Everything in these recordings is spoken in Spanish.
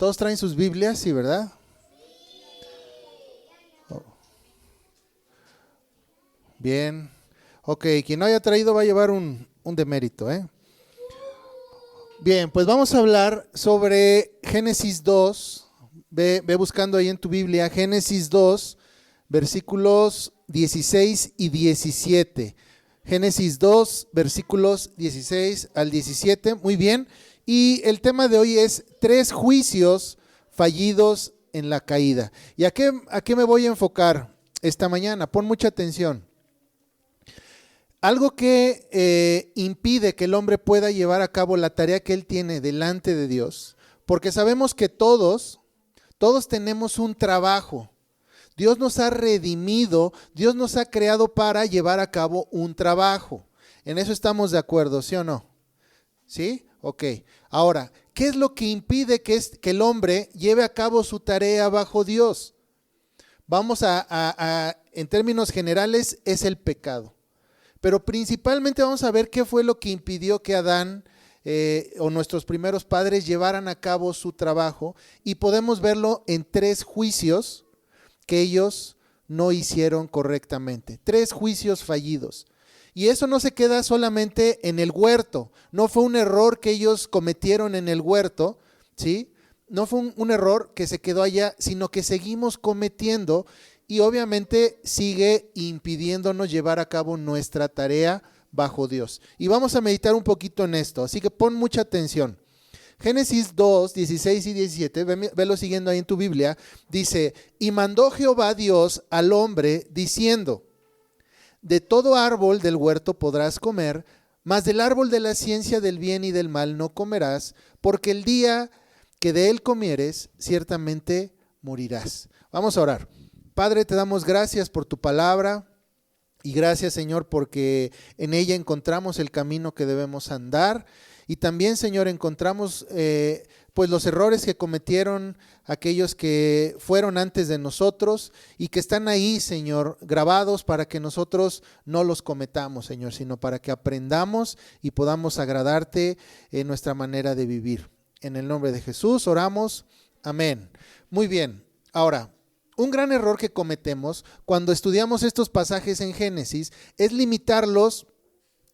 ¿Todos traen sus Biblias? Sí, ¿verdad? Oh. Bien. Ok, quien no haya traído va a llevar un demérito, ¿eh? Bien, pues vamos a hablar sobre Génesis 2. Ve buscando ahí en tu Biblia, Génesis 2, versículos 16 y 17. Génesis 2, versículos 16 al 17. Muy bien. Y el tema de hoy es 3 juicios fallidos en la caída. ¿Y a qué me voy a enfocar esta mañana? Pon mucha atención. Algo que impide que el hombre pueda llevar a cabo la tarea que él tiene delante de Dios, porque sabemos que todos tenemos un trabajo. Dios nos ha redimido, Dios nos ha creado para llevar a cabo un trabajo. En eso estamos de acuerdo, ¿sí o no? ¿Sí? Ok. Ahora, ¿qué es lo que impide que el hombre lleve a cabo su tarea bajo Dios? Vamos en términos generales, es el pecado. Pero principalmente vamos a ver qué fue lo que impidió que Adán o nuestros primeros padres llevaran a cabo su trabajo, y podemos verlo en 3 juicios que ellos no hicieron correctamente. 3 juicios fallidos. Y eso no se queda solamente en el huerto. No fue un error que ellos cometieron en el huerto, ¿sí? No fue un error que se quedó allá, sino que seguimos cometiendo, y obviamente sigue impidiéndonos llevar a cabo nuestra tarea bajo Dios. Y vamos a meditar un poquito en esto, así que pon mucha atención. Génesis 2, 16 y 17, velo siguiendo ahí en tu Biblia, dice: y mandó Jehová Dios al hombre diciendo: de todo árbol del huerto podrás comer, mas del árbol de la ciencia del bien y del mal no comerás, porque el día que de él comieres, ciertamente morirás. Vamos a orar. Padre, te damos gracias por tu palabra, y gracias, Señor, porque en ella encontramos el camino que debemos andar. Y también, Señor, encontramos pues los errores que cometieron aquellos que fueron antes de nosotros, y que están ahí, Señor, grabados para que nosotros no los cometamos, Señor, sino para que aprendamos y podamos agradarte en nuestra manera de vivir. En el nombre de Jesús oramos. Amén. Muy bien. Ahora, un gran error que cometemos cuando estudiamos estos pasajes en Génesis es limitarlos,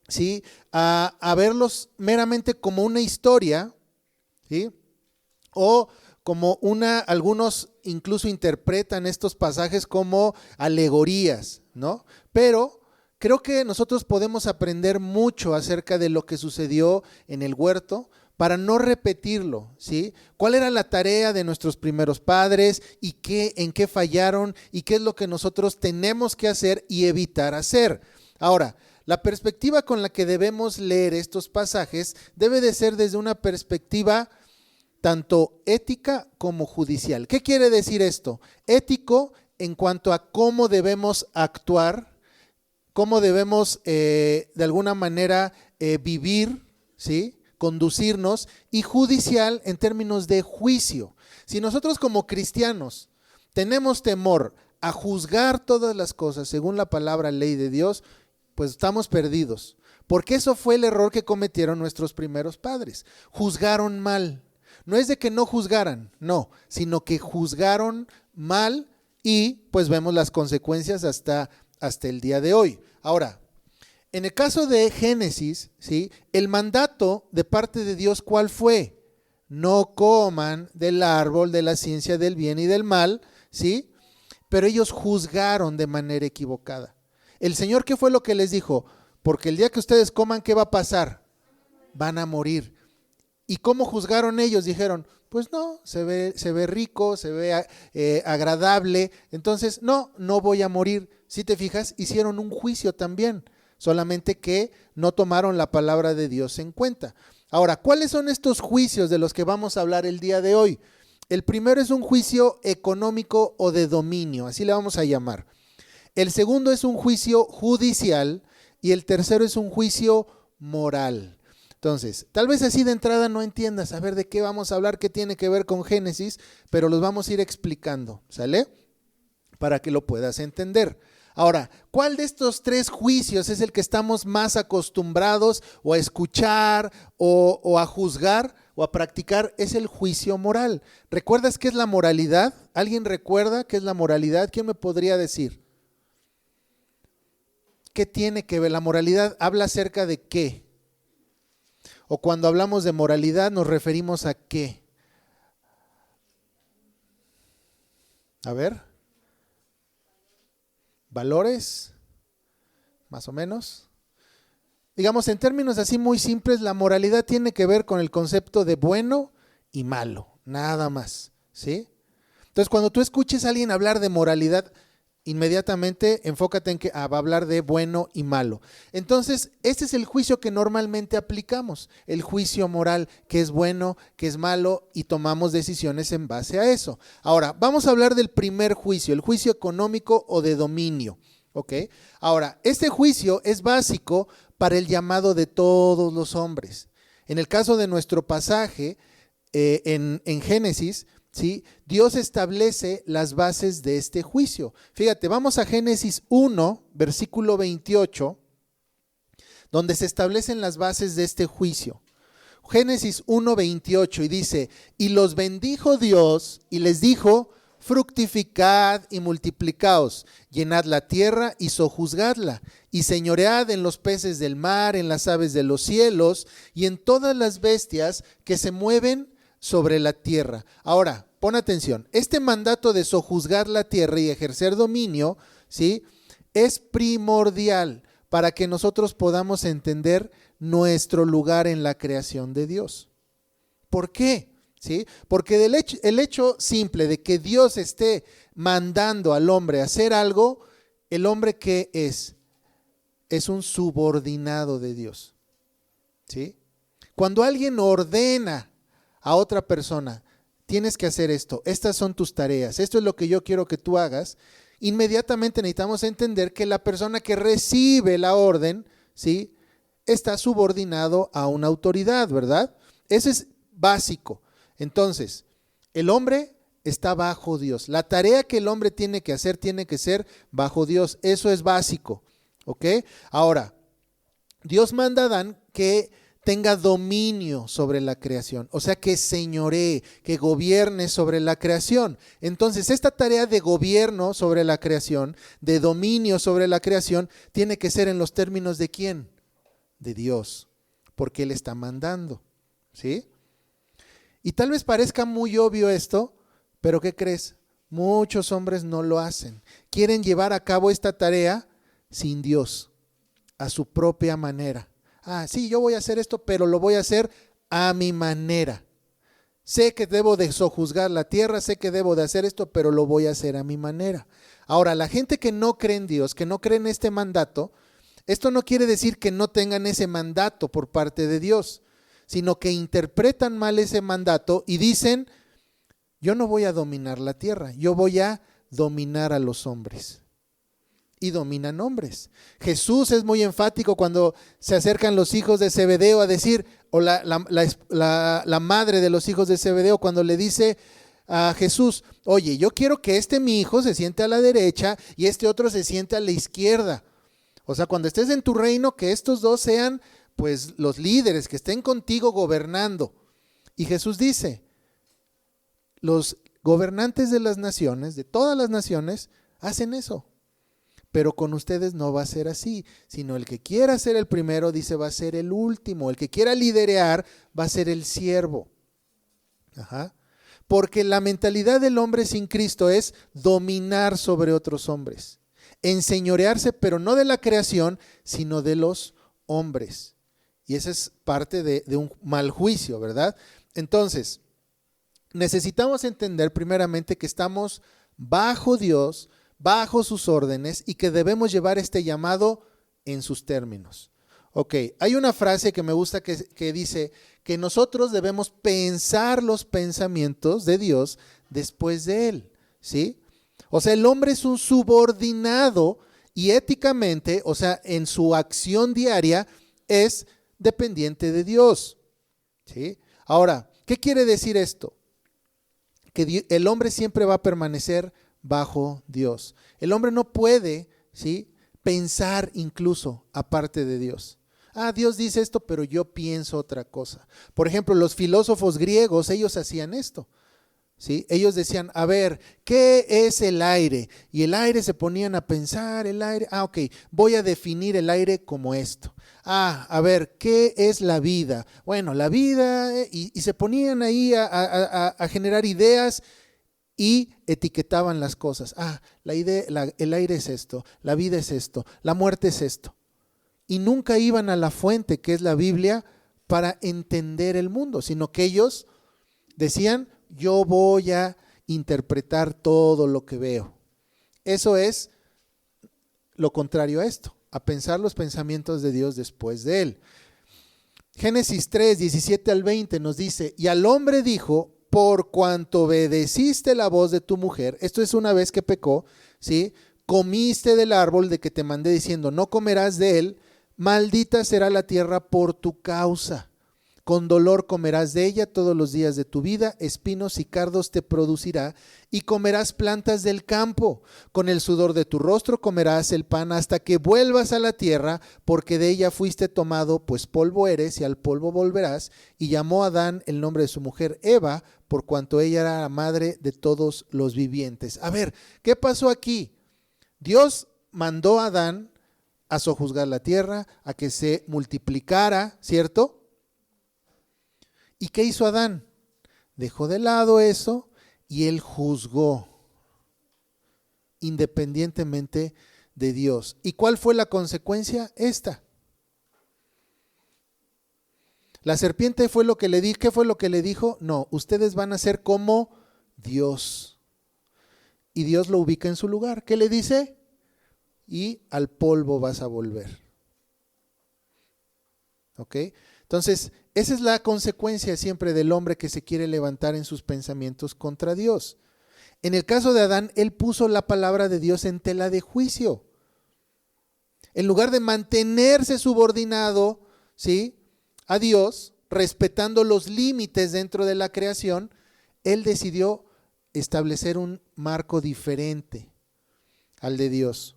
¿sí?, a verlos meramente como una historia, ¿sí?, o como algunos incluso interpretan estos pasajes como alegorías, ¿no? Pero creo que nosotros podemos aprender mucho acerca de lo que sucedió en el huerto para no repetirlo, ¿sí? ¿Cuál era la tarea de nuestros primeros padres y en qué fallaron y qué es lo que nosotros tenemos que hacer y evitar hacer? Ahora, la perspectiva con la que debemos leer estos pasajes debe de ser desde una perspectiva tanto ética como judicial. ¿Qué quiere decir esto? Ético en cuanto a cómo debemos actuar, cómo debemos de alguna manera vivir, ¿sí?, conducirnos, y judicial en términos de juicio. Si nosotros como cristianos tenemos temor a juzgar todas las cosas según la palabra ley de Dios, pues estamos perdidos, porque eso fue el error que cometieron nuestros primeros padres. Juzgaron mal. No es de que no juzgaran, no, sino que juzgaron mal, y pues vemos las consecuencias hasta el día de hoy. Ahora, en el caso de Génesis, ¿sí?, el mandato de parte de Dios, ¿cuál fue? No coman del árbol de la ciencia del bien y del mal, ¿sí? Pero ellos juzgaron de manera equivocada. El Señor, ¿qué fue lo que les dijo? Porque el día que ustedes coman, ¿qué va a pasar? Van a morir. ¿Y cómo juzgaron ellos? Dijeron, pues no, se ve rico, se ve agradable, entonces no voy a morir. Si te fijas, hicieron un juicio también, solamente que no tomaron la palabra de Dios en cuenta. Ahora, ¿cuáles son estos juicios de los que vamos a hablar el día de hoy? El primero es un juicio económico o de dominio, así le vamos a llamar. El segundo es un juicio judicial, y el tercero es un juicio moral. Entonces, tal vez así de entrada no entiendas a ver de qué vamos a hablar, qué tiene que ver con Génesis, pero los vamos a ir explicando, ¿sale? Para que lo puedas entender. Ahora, ¿cuál de estos tres juicios es el que estamos más acostumbrados o a escuchar o a juzgar o a practicar? Es el juicio moral. ¿Recuerdas qué es la moralidad? ¿Alguien recuerda qué es la moralidad? ¿Quién me podría decir? ¿Qué tiene que ver? La moralidad habla acerca de qué. O cuando hablamos de moralidad nos referimos a qué. A ver. ¿Valores? Más o menos. Digamos, en términos así muy simples, la moralidad tiene que ver con el concepto de bueno y malo, nada más, ¿sí? Entonces, cuando tú escuches a alguien hablar de moralidad, inmediatamente enfócate en que va a hablar de bueno y malo. Entonces, este es el juicio que normalmente aplicamos, el juicio moral, que es bueno, que es malo, y tomamos decisiones en base a eso. Ahora, vamos a hablar del primer juicio, el juicio económico o de dominio. ¿Ok? Ahora, este juicio es básico para el llamado de todos los hombres. En el caso de nuestro pasaje, en Génesis, ¿sí? Dios establece las bases de este juicio. Fíjate, vamos a Génesis 1, versículo 28, donde se establecen las bases de este juicio. Génesis 1, 28, y dice: y los bendijo Dios y les dijo: fructificad y multiplicaos, llenad la tierra y sojuzgadla, y señoread en los peces del mar, en las aves de los cielos, y en todas las bestias que se mueven sobre la tierra. Ahora, pon atención, este mandato de sojuzgar la tierra y ejercer dominio, ¿sí?, es primordial para que nosotros podamos entender nuestro lugar en la creación de Dios. ¿Por qué? ¿Sí? Porque el hecho simple de que Dios esté mandando al hombre a hacer algo, el hombre ¿qué es? Es un subordinado de Dios. ¿Sí? Cuando alguien ordena a otra persona: tienes que hacer esto, estas son tus tareas, esto es lo que yo quiero que tú hagas, inmediatamente necesitamos entender que la persona que recibe la orden, ¿sí?, está subordinado a una autoridad, ¿verdad? Eso es básico. Entonces, el hombre está bajo Dios. La tarea que el hombre tiene que hacer tiene que ser bajo Dios. Eso es básico, ¿ok? Ahora, Dios manda a Adán que tenga dominio sobre la creación, o sea, que señoree, que gobierne sobre la creación. Entonces, esta tarea de gobierno sobre la creación, de dominio sobre la creación, tiene que ser en los términos de ¿quién? De Dios, porque Él está mandando, ¿sí? Y tal vez parezca muy obvio esto, pero ¿qué crees? Muchos hombres no lo hacen. Quieren llevar a cabo esta tarea sin Dios, a su propia manera. Sí, yo voy a hacer esto, pero lo voy a hacer a mi manera. Sé que debo de sojuzgar la tierra, sé que debo de hacer esto, pero lo voy a hacer a mi manera. Ahora, la gente que no cree en Dios, que no cree en este mandato, esto no quiere decir que no tengan ese mandato por parte de Dios, sino que interpretan mal ese mandato y dicen: yo no voy a dominar la tierra, yo voy a dominar a los hombres. Y dominan hombres. Jesús es muy enfático cuando se acercan los hijos de Zebedeo a decir, o la madre de los hijos de Zebedeo, cuando le dice a Jesús: oye, yo quiero que mi hijo se siente a la derecha y este otro se siente a la izquierda. O sea, cuando estés en tu reino, que estos dos sean pues los líderes, que estén contigo gobernando. Y Jesús dice: los gobernantes de las naciones, de todas las naciones, hacen eso. Pero con ustedes no va a ser así, sino el que quiera ser el primero, dice, va a ser el último. El que quiera liderear va a ser el siervo. Porque la mentalidad del hombre sin Cristo es dominar sobre otros hombres, enseñorearse, pero no de la creación, sino de los hombres. Y esa es parte de un mal juicio, ¿verdad? Entonces, necesitamos entender primeramente que estamos bajo Dios, bajo sus órdenes, y que debemos llevar este llamado en sus términos. Ok, hay una frase que me gusta que dice que nosotros debemos pensar los pensamientos de Dios después de Él, ¿sí? O sea, el hombre es un subordinado y éticamente, o sea, en su acción diaria, es dependiente de Dios, ¿sí? Ahora, ¿qué quiere decir esto? Que el hombre siempre va a permanecer bajo Dios. El hombre no puede ¿sí? Pensar incluso aparte de Dios. Dios dice esto, pero yo pienso otra cosa. Por ejemplo, los filósofos griegos, ellos hacían esto. ¿Sí? Ellos decían, a ver, ¿qué es el aire? Y el aire, se ponían a pensar, el aire, ok, voy a definir el aire como esto. A ver, ¿qué es la vida? Bueno, la vida, y se ponían ahí a generar ideas y etiquetaban las cosas. El aire es esto, la vida es esto, la muerte es esto. Y nunca iban a la fuente, que es la Biblia, para entender el mundo, sino que ellos decían, yo voy a interpretar todo lo que veo. Eso es lo contrario a esto, a pensar los pensamientos de Dios después de él. Génesis 3, 17 al 20 nos dice, y al hombre dijo, por cuanto obedeciste la voz de tu mujer, esto es una vez que pecó, ¿sí? Comiste del árbol de que te mandé diciendo, no comerás de él, maldita será la tierra por tu causa. Con dolor comerás de ella todos los días de tu vida, espinos y cardos te producirá, y comerás plantas del campo. Con el sudor de tu rostro comerás el pan hasta que vuelvas a la tierra, porque de ella fuiste tomado, pues polvo eres y al polvo volverás. Y llamó a Adán el nombre de su mujer Eva, por cuanto ella era la madre de todos los vivientes. A ver, ¿qué pasó aquí? Dios mandó a Adán a sojuzgar la tierra, a que se multiplicara, ¿cierto? ¿Y qué hizo Adán? Dejó de lado eso y él juzgó independientemente de Dios. ¿Y cuál fue la consecuencia? Esta. La serpiente fue lo que le dijo. ¿Qué fue lo que le dijo? No, ustedes van a ser como Dios. Y Dios lo ubica en su lugar. ¿Qué le dice? Y al polvo vas a volver. ¿Ok? Entonces, esa es la consecuencia siempre del hombre que se quiere levantar en sus pensamientos contra Dios. En el caso de Adán, él puso la palabra de Dios en tela de juicio. En lugar de mantenerse subordinado, ¿sí?, a Dios, respetando los límites dentro de la creación, él decidió establecer un marco diferente al de Dios.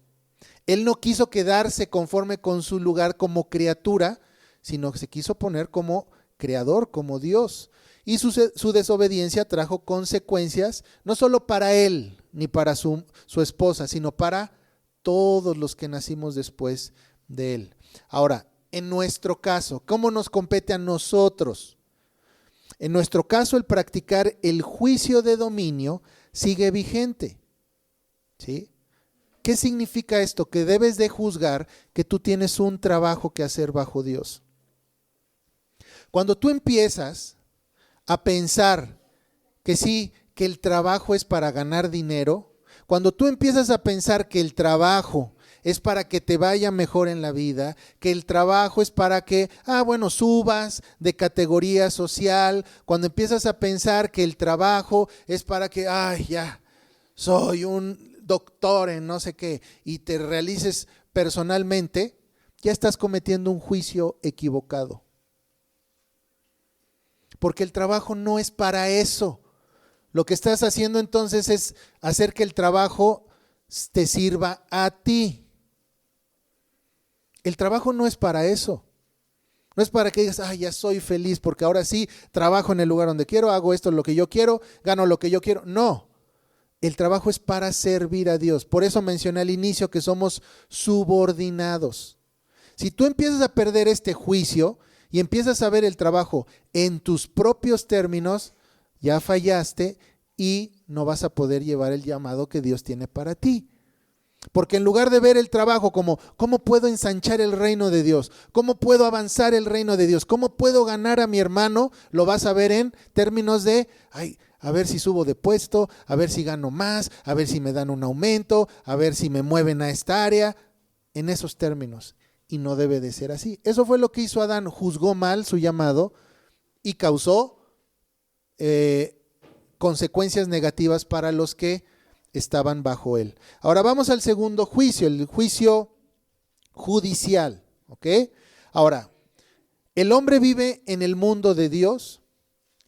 Él no quiso quedarse conforme con su lugar como criatura, sino que se quiso poner como creador, como Dios. Y su desobediencia trajo consecuencias, no solo para él, ni para su esposa, sino para todos los que nacimos después de él. Ahora, en nuestro caso, ¿cómo nos compete a nosotros? En nuestro caso, el practicar el juicio de dominio sigue vigente. ¿Sí? ¿Qué significa esto? Que debes de juzgar que tú tienes un trabajo que hacer bajo Dios. Cuando tú empiezas a pensar que sí, que el trabajo es para ganar dinero, cuando tú empiezas a pensar que el trabajo es para que te vaya mejor en la vida, que el trabajo es para que, subas de categoría social, cuando empiezas a pensar que el trabajo es para que, soy un doctor en no sé qué, y te realices personalmente, ya estás cometiendo un juicio equivocado. Porque el trabajo no es para eso. Lo que estás haciendo entonces es hacer que el trabajo te sirva a ti. El trabajo no es para eso. No es para que digas, ya soy feliz porque ahora sí trabajo en el lugar donde quiero, hago esto lo que yo quiero, gano lo que yo quiero. No, el trabajo es para servir a Dios. Por eso mencioné al inicio que somos subordinados. Si tú empiezas a perder este juicio y empiezas a ver el trabajo en tus propios términos, ya fallaste y no vas a poder llevar el llamado que Dios tiene para ti. Porque en lugar de ver el trabajo como ¿cómo puedo ensanchar el reino de Dios? ¿Cómo puedo avanzar el reino de Dios? ¿Cómo puedo ganar a mi hermano? Lo vas a ver en términos de, a ver si subo de puesto, a ver si gano más, a ver si me dan un aumento, a ver si me mueven a esta área, en esos términos. Y no debe de ser así. Eso fue lo que hizo Adán, juzgó mal su llamado y causó consecuencias negativas para los que estaban bajo él. Ahora vamos al segundo juicio, el juicio judicial. ¿Ok? Ahora, el hombre vive en el mundo de Dios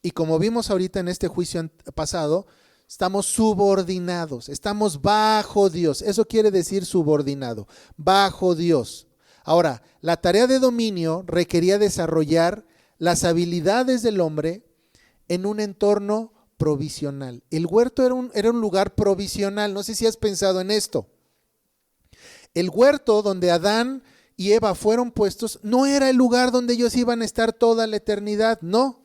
y como vimos ahorita en este juicio pasado, Estamos subordinados, estamos bajo Dios. Eso quiere decir subordinado, bajo Dios. Ahora, la tarea de dominio requería desarrollar las habilidades del hombre en un entorno provisional. El huerto era un lugar provisional. No sé si has pensado en esto. El huerto donde Adán y Eva fueron puestos no era el lugar donde ellos iban a estar toda la eternidad, no.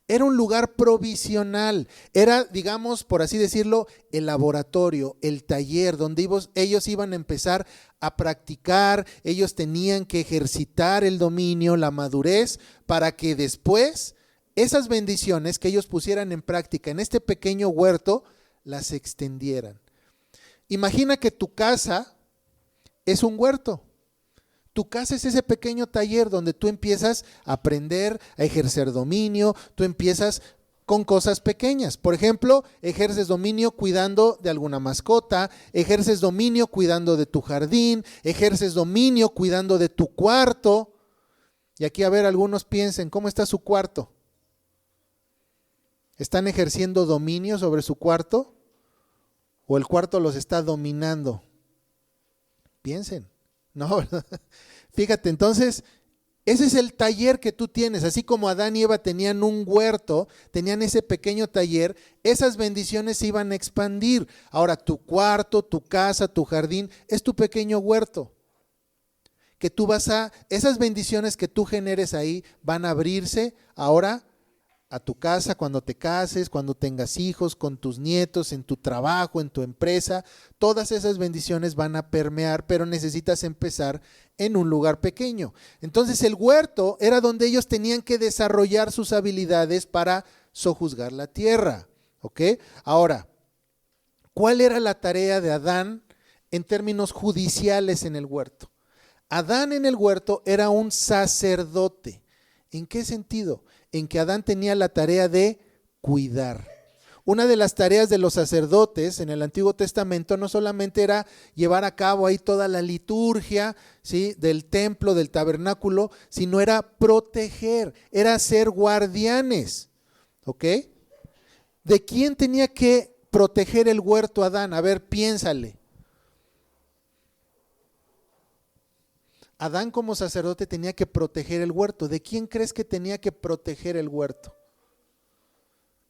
Era un lugar provisional, era, digamos, por así decirlo, el laboratorio, el taller, donde ellos iban a empezar a practicar, ellos tenían que ejercitar el dominio, la madurez, para que después esas bendiciones que ellos pusieran en práctica en este pequeño huerto, las extendieran. Imagina que tu casa es un huerto. Tu casa es ese pequeño taller donde tú empiezas a aprender, a ejercer dominio, tú empiezas con cosas pequeñas. Por ejemplo, ejerces dominio cuidando de alguna mascota, ejerces dominio cuidando de tu jardín, ejerces dominio cuidando de tu cuarto. Y aquí, a ver, algunos piensen, ¿cómo está su cuarto? ¿Están ejerciendo dominio sobre su cuarto? ¿O el cuarto los está dominando? Piensen. No, ¿verdad? Fíjate, entonces, ese es el taller que tú tienes. Así como Adán y Eva tenían un huerto, tenían ese pequeño taller, esas bendiciones se iban a expandir. Ahora, tu cuarto, tu casa, tu jardín, es tu pequeño huerto. Que tú esas bendiciones que tú generes ahí van a abrirse ahora a tu casa cuando te cases, cuando tengas hijos, con tus nietos, en tu trabajo, en tu empresa. Todas esas bendiciones van a permear, pero necesitas empezar en un lugar pequeño. Entonces el huerto era donde ellos tenían que desarrollar sus habilidades para sojuzgar la tierra. ¿Ok? Ahora, ¿cuál era la tarea de Adán en términos judiciales en el huerto? Adán en el huerto era un sacerdote. ¿En qué sentido? En que Adán tenía la tarea de cuidar. Una de las tareas de los sacerdotes en el Antiguo Testamento no solamente era llevar a cabo ahí toda la liturgia, ¿sí?, del templo, del tabernáculo, sino era proteger, era ser guardianes. ¿Ok? ¿De quién tenía que proteger el huerto Adán? A ver, piénsale. Adán como sacerdote tenía que proteger el huerto. ¿De quién crees que tenía que proteger el huerto?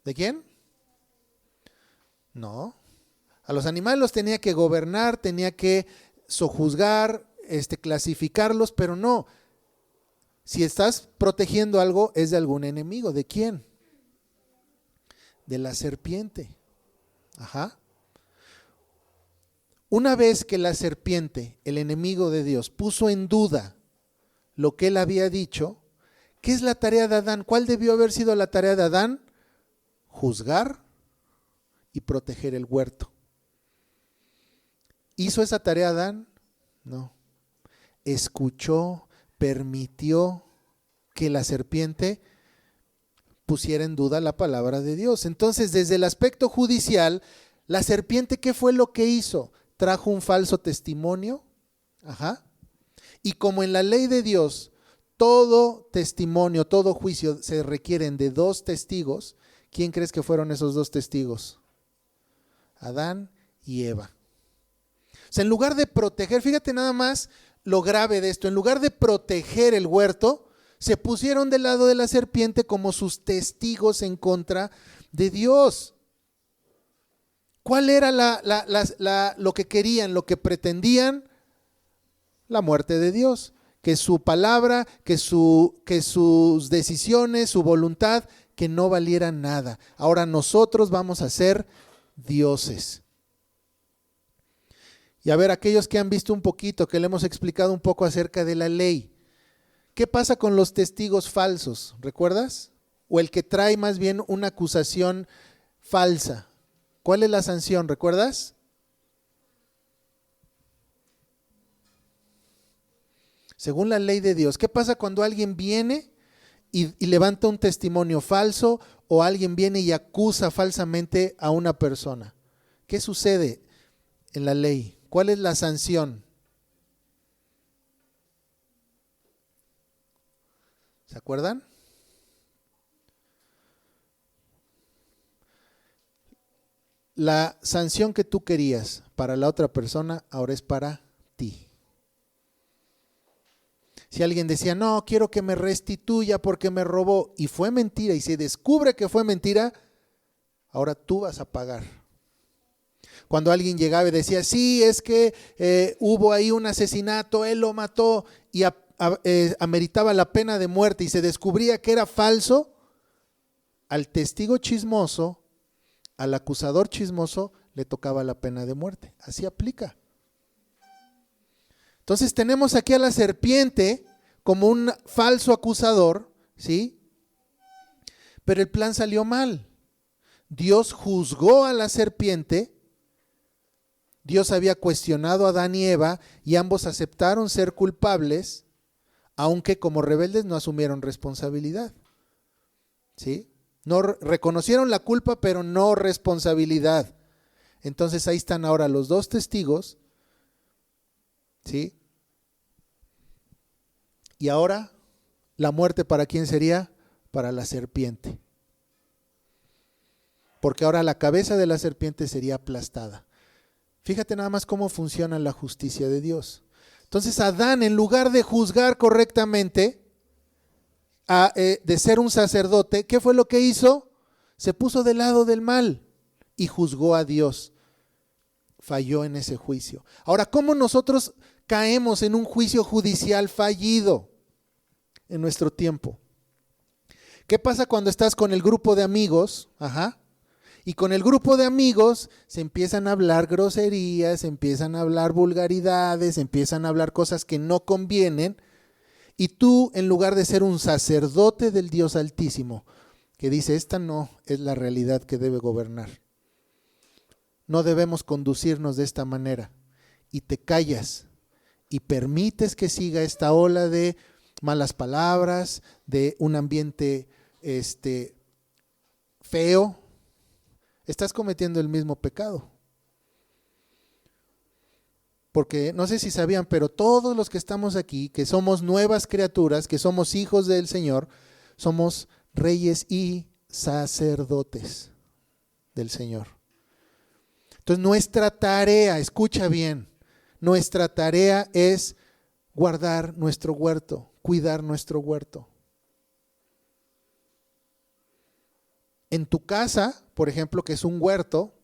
¿De quién? No. A los animales los tenía que gobernar, tenía que sojuzgar, clasificarlos, pero no. Si estás protegiendo algo, es de algún enemigo. ¿De quién? De la serpiente. Ajá. Una vez que la serpiente, el enemigo de Dios, puso en duda lo que él había dicho, ¿qué es la tarea de Adán? ¿Cuál debió haber sido la tarea de Adán? Juzgar y proteger el huerto. ¿Hizo esa tarea Adán? No. Escuchó, permitió que la serpiente pusiera en duda la palabra de Dios. Entonces, desde el aspecto judicial, la serpiente, ¿qué fue lo que hizo? Trajo un falso testimonio. Ajá. Y como en la ley de Dios, todo testimonio, todo juicio se requieren de 2 testigos, ¿quién crees que fueron esos 2 testigos? Adán y Eva. O sea, en lugar de proteger, fíjate nada más lo grave de esto, en lugar de proteger el huerto, se pusieron del lado de la serpiente como sus testigos en contra de Dios. ¿Cuál era lo que querían, lo que pretendían? La muerte de Dios. Que su palabra, que sus decisiones, su voluntad, que no valieran nada. Ahora nosotros vamos a ser dioses. Y a ver, aquellos que han visto un poquito, que le hemos explicado un poco acerca de la ley. ¿Qué pasa con los testigos falsos? ¿Recuerdas? O el que trae más bien una acusación falsa. ¿Cuál es la sanción? ¿Recuerdas? Según la ley de Dios. ¿Qué pasa cuando alguien viene y levanta un testimonio falso o alguien viene y acusa falsamente a una persona? ¿Qué sucede en la ley? ¿Cuál es la sanción? ¿Se acuerdan? la sanción que tú querías para la otra persona ahora es para ti. Si alguien decía, no, quiero que me restituya porque me robó y fue mentira y se descubre que fue mentira, ahora tú vas a pagar. Cuando alguien llegaba y decía, sí, es que hubo ahí un asesinato, él lo mató y ameritaba la pena de muerte y se descubría que era falso, al testigo chismoso, al acusador chismoso, le tocaba la pena de muerte. Así aplica. Entonces tenemos aquí a la serpiente como un falso acusador, ¿sí? Pero el plan salió mal. Dios juzgó a la serpiente. Dios había cuestionado a Adán y Eva y ambos aceptaron ser culpables, aunque como rebeldes no asumieron responsabilidad. ¿Sí? No reconocieron la culpa, pero no responsabilidad. Entonces ahí están ahora los dos testigos, ¿sí? Y ahora, ¿la muerte para quién sería? Para la serpiente. Porque ahora la cabeza de la serpiente sería aplastada. Fíjate nada más cómo funciona la justicia de Dios. Entonces Adán, en lugar de juzgar correctamente, de ser un sacerdote, ¿qué fue lo que hizo? Se puso del lado del mal y juzgó a Dios. Falló en ese juicio. Ahora, ¿cómo nosotros caemos en un juicio judicial fallido en nuestro tiempo? ¿Qué pasa cuando estás con el grupo de amigos? Y con el grupo de amigos se empiezan a hablar groserías, se empiezan a hablar vulgaridades, se empiezan a hablar cosas que no convienen. Y tú, en lugar de ser un sacerdote del Dios Altísimo, que dice, esta no es la realidad que debe gobernar. No debemos conducirnos de esta manera. Y te callas y permites que siga esta ola de malas palabras, de un ambiente feo. Estás cometiendo el mismo pecado. Porque no sé si sabían, pero todos los que estamos aquí, que somos nuevas criaturas, que somos hijos del Señor, somos reyes y sacerdotes del Señor. Entonces nuestra tarea, escucha bien, nuestra tarea es guardar nuestro huerto, cuidar nuestro huerto. En tu casa, por ejemplo, que es un huerto,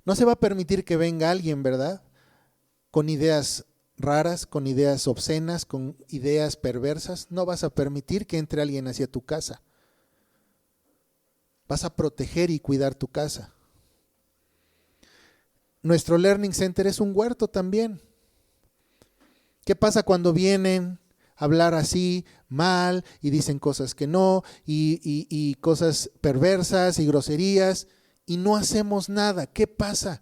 no se va a permitir que venga alguien, ¿verdad? Con ideas raras, con ideas obscenas, con ideas perversas. No vas a permitir que entre alguien hacia tu casa. Vas a proteger y cuidar tu casa. Nuestro Learning Center es un huerto también. ¿Qué pasa cuando vienen a hablar así mal y dicen cosas que no y cosas perversas y groserías y no hacemos nada? ¿Qué pasa?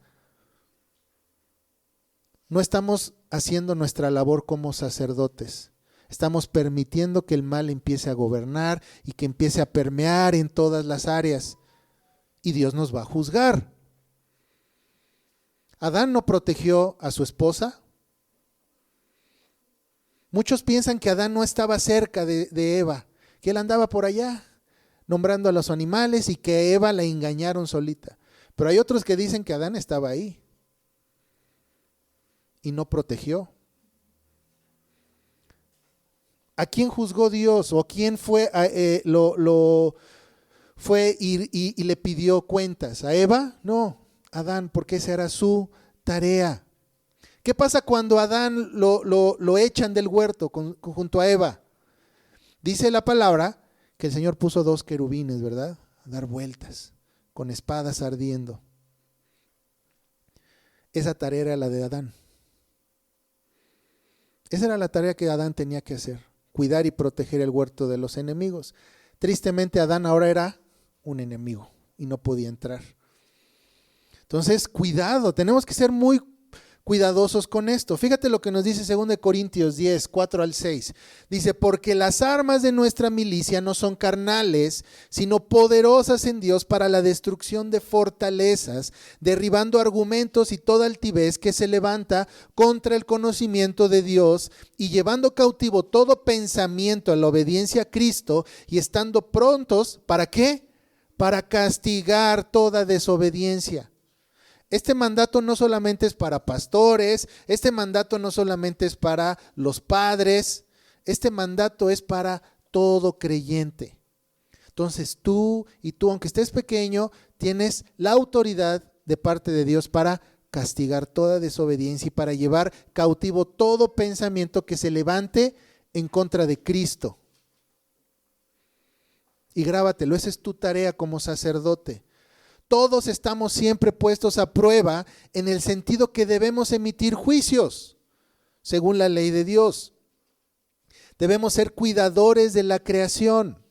No estamos haciendo nuestra labor como sacerdotes. Estamos permitiendo que el mal empiece a gobernar y que empiece a permear en todas las áreas. Y Dios nos va a juzgar. Adán no protegió a su esposa. Muchos piensan que Adán no estaba cerca de Eva, que él andaba por allá nombrando a los animales y que a Eva la engañaron solita. Pero hay otros que dicen que Adán estaba ahí y no protegió. ¿A quién juzgó Dios? ¿O quién fue fue y le pidió cuentas? ¿A Eva? No, Adán, porque esa era su tarea. ¿Qué pasa cuando Adán lo echan del huerto junto a Eva? Dice la palabra que el Señor puso 2 querubines, ¿verdad? A dar vueltas, con espadas ardiendo. Esa tarea era la de Adán. Esa era la tarea que Adán tenía que hacer, cuidar y proteger el huerto de los enemigos. Tristemente Adán ahora era un enemigo y no podía entrar. Entonces, cuidado, tenemos que ser muy cuidadosos con esto. Fíjate lo que nos dice 2 Corintios 10, 4 al 6. Dice, porque las armas de nuestra milicia no son carnales, sino poderosas en Dios para la destrucción de fortalezas, derribando argumentos y toda altivez que se levanta contra el conocimiento de Dios y llevando cautivo todo pensamiento a la obediencia a Cristo y estando prontos, ¿para qué? para castigar toda desobediencia. Este mandato no solamente es para pastores, este mandato no solamente es para los padres, este mandato es para todo creyente. Entonces tú, aunque estés pequeño, tienes la autoridad de parte de Dios para castigar toda desobediencia y para llevar cautivo todo pensamiento que se levante en contra de Cristo. Y grábatelo, esa es tu tarea como sacerdote. Todos estamos siempre puestos a prueba en el sentido que debemos emitir juicios, según la ley de Dios. Debemos ser cuidadores de la creación.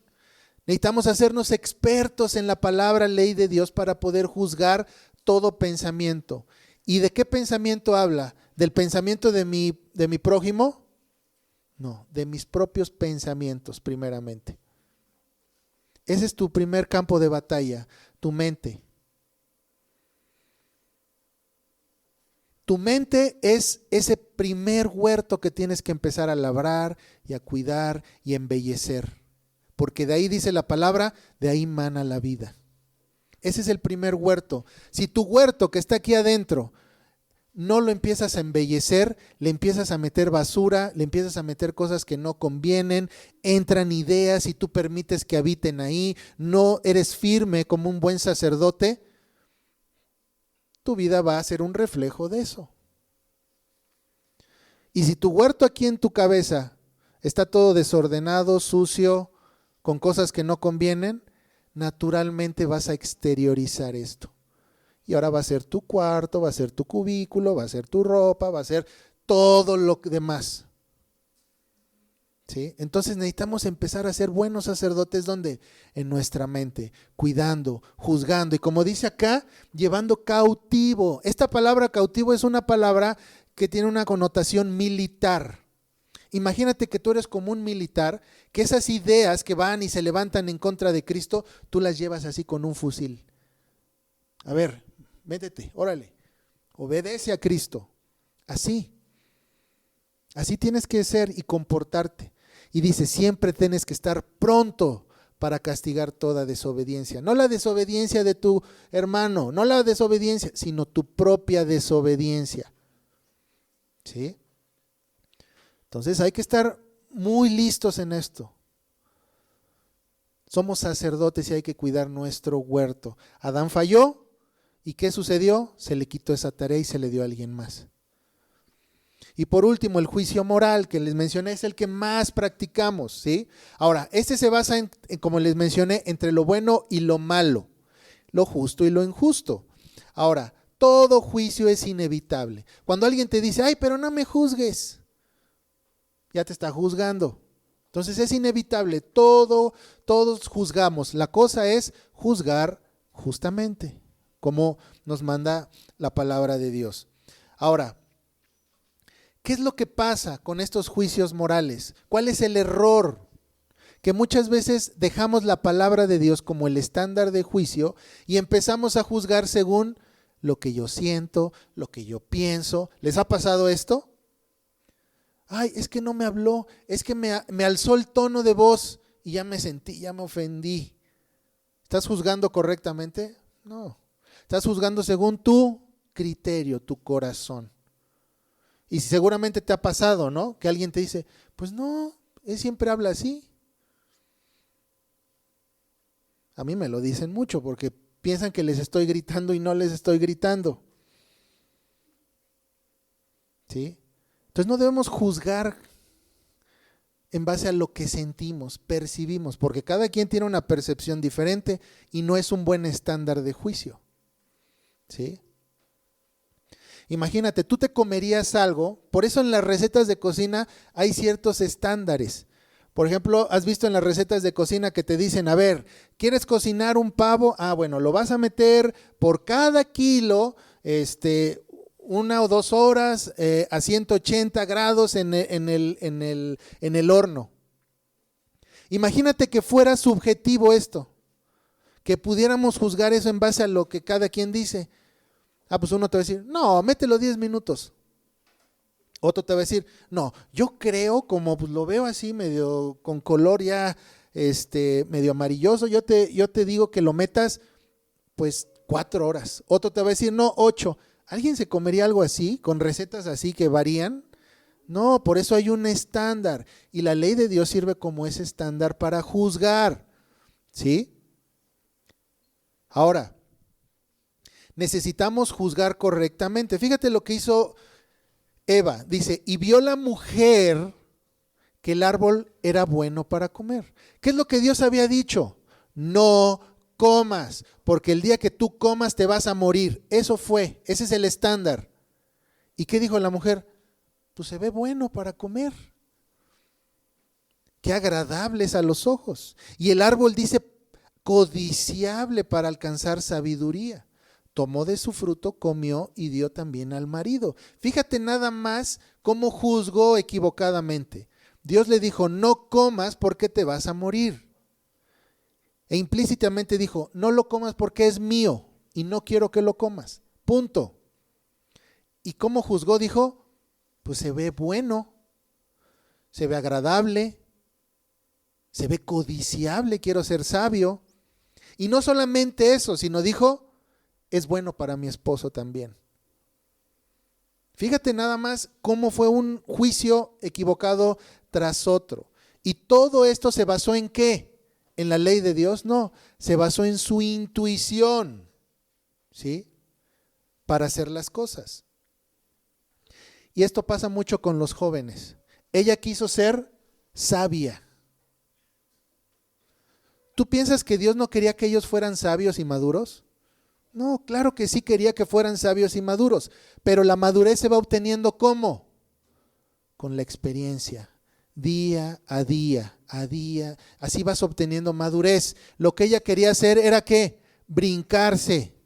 Necesitamos hacernos expertos en la palabra ley de Dios para poder juzgar todo pensamiento. ¿Y de qué pensamiento habla? ¿Del pensamiento de mi prójimo? No, de mis propios pensamientos primeramente. Ese es tu primer campo de batalla, tu mente. Tu mente es ese primer huerto que tienes que empezar a labrar y a cuidar y a embellecer. Porque de ahí dice la palabra, de ahí mana la vida. Ese es el primer huerto. Si tu huerto que está aquí adentro no lo empiezas a embellecer, le empiezas a meter basura, le empiezas a meter cosas que no convienen, entran ideas y tú permites que habiten ahí, no eres firme como un buen sacerdote, tu vida va a ser un reflejo de eso. Y si tu huerto aquí en tu cabeza está todo desordenado, sucio, con cosas que no convienen, naturalmente vas a exteriorizar esto. Y ahora va a ser tu cuarto, va a ser tu cubículo, va a ser tu ropa, va a ser todo lo demás. ¿Sí? Entonces necesitamos empezar a ser buenos sacerdotes, ¿dónde? En nuestra mente, cuidando, juzgando y como dice acá, llevando cautivo. Esta palabra cautivo es una palabra que tiene una connotación militar. Imagínate que tú eres como un militar, que esas ideas que van y se levantan en contra de Cristo, tú las llevas así con un fusil. A ver, métete, órale, obedece a Cristo. Así tienes que ser y comportarte. Y dice, siempre tienes que estar pronto para castigar toda desobediencia. No la desobediencia de tu hermano, no la desobediencia, sino tu propia desobediencia. ¿Sí? Entonces hay que estar muy listos en esto. Somos sacerdotes y hay que cuidar nuestro huerto. Adán falló y ¿qué sucedió? Se le quitó esa tarea y se le dio a alguien más. Y por último, el juicio moral que les mencioné es el que más practicamos, ¿sí? Ahora, este se basa en, como les mencioné, entre lo bueno y lo malo, lo justo y lo injusto. Ahora, todo juicio es inevitable. Cuando alguien te dice, ay, pero no me juzgues, ya te está juzgando. Entonces es inevitable, todos juzgamos. La cosa es juzgar justamente, como nos manda la palabra de Dios. Ahora, ¿qué es lo que pasa con estos juicios morales? ¿Cuál es el error? Que muchas veces dejamos la palabra de Dios como el estándar de juicio y empezamos a juzgar según lo que yo siento, lo que yo pienso. ¿Les ha pasado esto? Ay, es que no me habló, es que me alzó el tono de voz y ya me sentí, ya me ofendí. ¿Estás juzgando correctamente? No. Estás juzgando según tu criterio, tu corazón. Y seguramente te ha pasado, ¿no? Que alguien te dice, pues no, él siempre habla así. A mí me lo dicen mucho porque piensan que les estoy gritando y no les estoy gritando. ¿Sí? Entonces no debemos juzgar en base a lo que sentimos, percibimos, porque cada quien tiene una percepción diferente y no es un buen estándar de juicio. ¿Sí? Imagínate, tú te comerías algo, por eso en las recetas de cocina hay ciertos estándares. Por ejemplo, has visto en las recetas de cocina que te dicen, a ver, ¿quieres cocinar un pavo? Ah, bueno, lo vas a meter por cada kilo, 1 o 2 horas a 180 grados en el horno. Imagínate que fuera subjetivo esto, que pudiéramos juzgar eso en base a lo que cada quien dice. Ah, pues uno te va a decir, no, mételo 10 minutos. Otro te va a decir, no, yo creo, como pues lo veo así medio con color ya medio amarilloso, yo te digo que lo metas pues 4 horas. Otro te va a decir, no, 8. ¿Alguien se comería algo así, con recetas así que varían? No, por eso hay un estándar. Y la ley de Dios sirve como ese estándar para juzgar. ¿Sí? Ahora, necesitamos juzgar correctamente. Fíjate lo que hizo Eva. Dice, y vio la mujer que el árbol era bueno para comer. ¿Qué es lo que Dios había dicho? No comas, porque el día que tú comas te vas a morir. Eso fue, ese es el estándar. ¿Y qué dijo la mujer? Pues se ve bueno para comer. Qué agradables a los ojos. Y el árbol dice codiciable para alcanzar sabiduría. Tomó de su fruto, comió y dio también al marido. Fíjate nada más cómo juzgó equivocadamente. Dios le dijo, no comas porque te vas a morir. E implícitamente dijo, no lo comas porque es mío y no quiero que lo comas. Punto. ¿Y cómo juzgó? Dijo, pues se ve bueno, se ve agradable, se ve codiciable, quiero ser sabio. Y no solamente eso, sino dijo, es bueno para mi esposo también. Fíjate nada más cómo fue un juicio equivocado tras otro. Y todo esto se basó en ¿qué? ¿En la ley de Dios? No, se basó en su intuición, ¿sí? Para hacer las cosas. Y esto pasa mucho con los jóvenes. Ella quiso ser sabia. ¿Tú piensas que Dios no quería que ellos fueran sabios y maduros? No, claro que sí quería que fueran sabios y maduros, pero la madurez se va obteniendo ¿cómo? Con la experiencia, día a día, así vas obteniendo madurez. Lo que ella quería hacer era ¿qué? Brincarse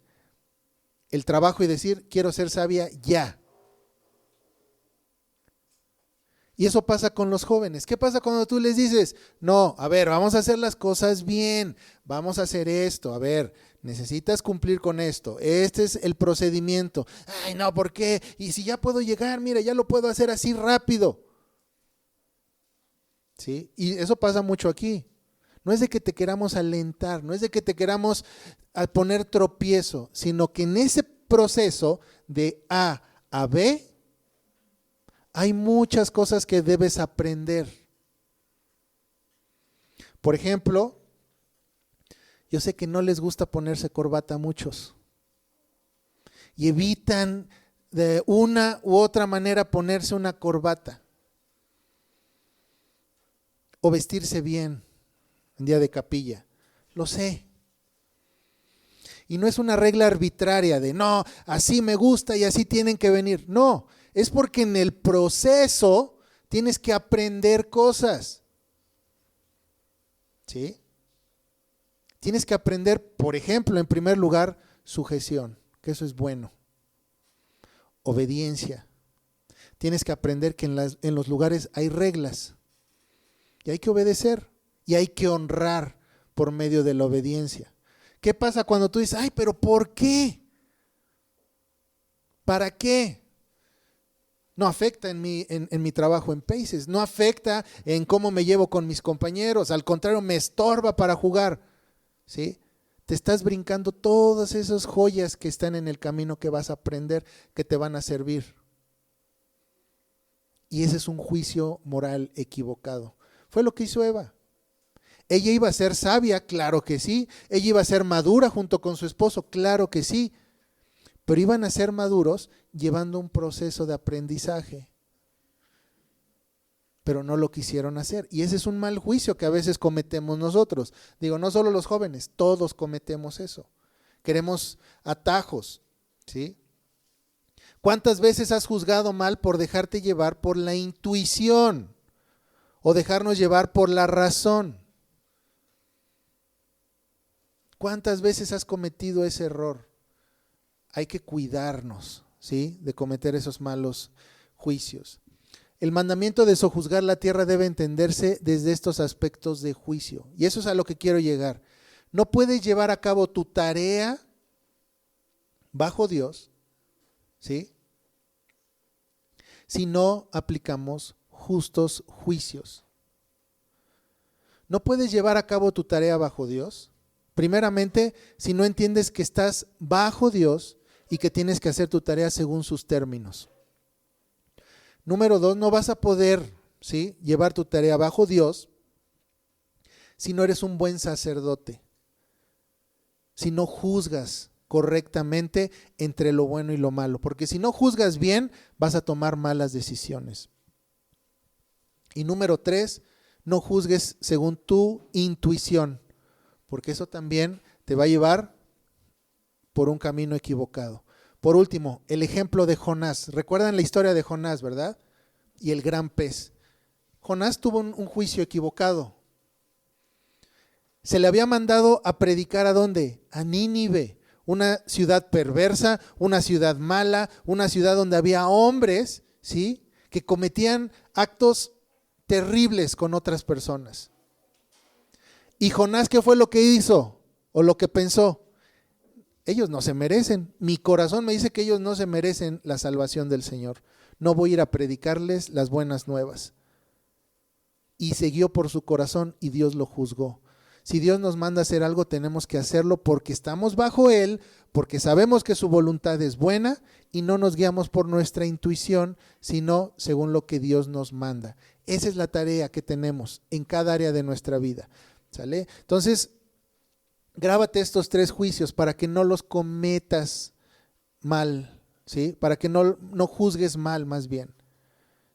el trabajo y decir, quiero ser sabia ya. Y eso pasa con los jóvenes. ¿Qué pasa cuando tú les dices, no, a ver, vamos a hacer las cosas bien, vamos a hacer esto, a ver, necesitas cumplir con esto, este es el procedimiento. Ay, no, ¿por qué? Y si ya puedo llegar, mira, ya lo puedo hacer así rápido. ¿Sí? Y eso pasa mucho aquí. No es de que te queramos alentar, no es de que te queramos poner tropiezo, sino que en ese proceso de A a B, hay muchas cosas que debes aprender. Por ejemplo, yo sé que no les gusta ponerse corbata a muchos y evitan de una u otra manera ponerse una corbata o vestirse bien en día de capilla. Lo sé. Y no es una regla arbitraria de no, así me gusta y así tienen que venir. No, es porque en el proceso tienes que aprender cosas. ¿Sí? Tienes que aprender, por ejemplo, en primer lugar, sujeción, que eso es bueno. Obediencia. Tienes que aprender que en los lugares hay reglas y hay que obedecer y hay que honrar por medio de la obediencia. ¿Qué pasa cuando tú dices, ay, pero ¿por qué? ¿Para qué? No afecta en mi trabajo en Paces, no afecta en cómo me llevo con mis compañeros, al contrario, me estorba para jugar. ¿Sí? Te estás brincando todas esas joyas que están en el camino que vas a aprender, que te van a servir. Y ese es un juicio moral equivocado. Fue lo que hizo Eva. Ella iba a ser sabia, claro que sí. Ella iba a ser madura junto con su esposo, claro que sí. Pero iban a ser maduros llevando un proceso de aprendizaje. Pero no lo quisieron hacer. Y ese es un mal juicio que a veces cometemos nosotros. Digo, no solo los jóvenes, todos cometemos eso. Queremos atajos, ¿sí? ¿Cuántas veces has juzgado mal por dejarte llevar por la intuición o dejarnos llevar por la razón? ¿Cuántas veces has cometido ese error? Hay que cuidarnos, ¿sí? De cometer esos malos juicios. El mandamiento de sojuzgar la tierra debe entenderse desde estos aspectos de juicio. Y eso es a lo que quiero llegar. No puedes llevar a cabo tu tarea bajo Dios, ¿sí? Si no aplicamos justos juicios. No puedes llevar a cabo tu tarea bajo Dios. Primeramente, si no entiendes que estás bajo Dios y que tienes que hacer tu tarea según sus términos. Número 2, no vas a poder, ¿sí?, llevar tu tarea bajo Dios si no eres un buen sacerdote, si no juzgas correctamente entre lo bueno y lo malo, porque si no juzgas bien, vas a tomar malas decisiones. Y número 3, no juzgues según tu intuición, porque eso también te va a llevar por un camino equivocado. Por último, el ejemplo de Jonás. ¿Recuerdan la historia de Jonás, verdad? Y el gran pez. Jonás tuvo un juicio equivocado. Se le había mandado a predicar ¿a dónde? A Nínive, una ciudad perversa, una ciudad mala, una ciudad donde había hombres, ¿sí?, que cometían actos terribles con otras personas. ¿Y Jonás qué fue lo que hizo o lo que pensó? Ellos no se merecen. Mi corazón me dice que ellos no se merecen la salvación del Señor. No voy a ir a predicarles las buenas nuevas. Y siguió por su corazón y Dios lo juzgó. Si Dios nos manda a hacer algo, tenemos que hacerlo porque estamos bajo Él, porque sabemos que su voluntad es buena y no nos guiamos por nuestra intuición, sino según lo que Dios nos manda. Esa es la tarea que tenemos en cada área de nuestra vida. ¿Sale? Entonces, grábate estos 3 juicios para que no los cometas mal, ¿sí? Para que no juzgues mal, más bien,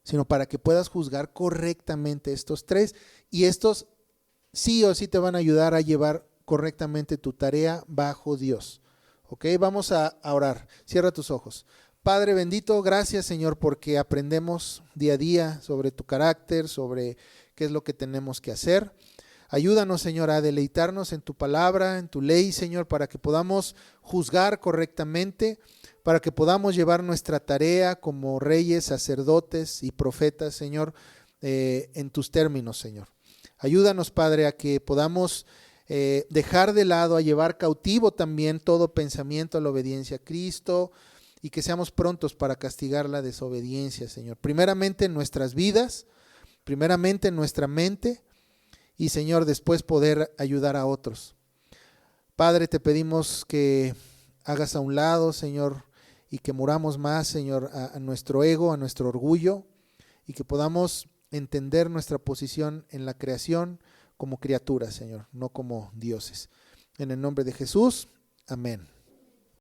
sino para que puedas juzgar correctamente estos 3, y estos sí o sí te van a ayudar a llevar correctamente tu tarea bajo Dios. ¿Ok? Vamos a orar. Cierra tus ojos. Padre bendito, gracias Señor porque aprendemos día a día sobre tu carácter, sobre qué es lo que tenemos que hacer. Ayúdanos, Señor, a deleitarnos en tu palabra, en tu ley, Señor, para que podamos juzgar correctamente, para que podamos llevar nuestra tarea como reyes, sacerdotes y profetas, Señor, en tus términos, Señor. Ayúdanos, Padre, a que podamos dejar de lado, a llevar cautivo también todo pensamiento a la obediencia a Cristo y que seamos prontos para castigar la desobediencia, Señor. Primeramente en nuestras vidas, primeramente en nuestra mente, y Señor, después poder ayudar a otros. Padre, te pedimos que hagas a un lado, Señor, y que muramos más, Señor, a nuestro ego, a nuestro orgullo, y que podamos entender nuestra posición en la creación como criaturas, Señor, no como dioses. En el nombre de Jesús, amén.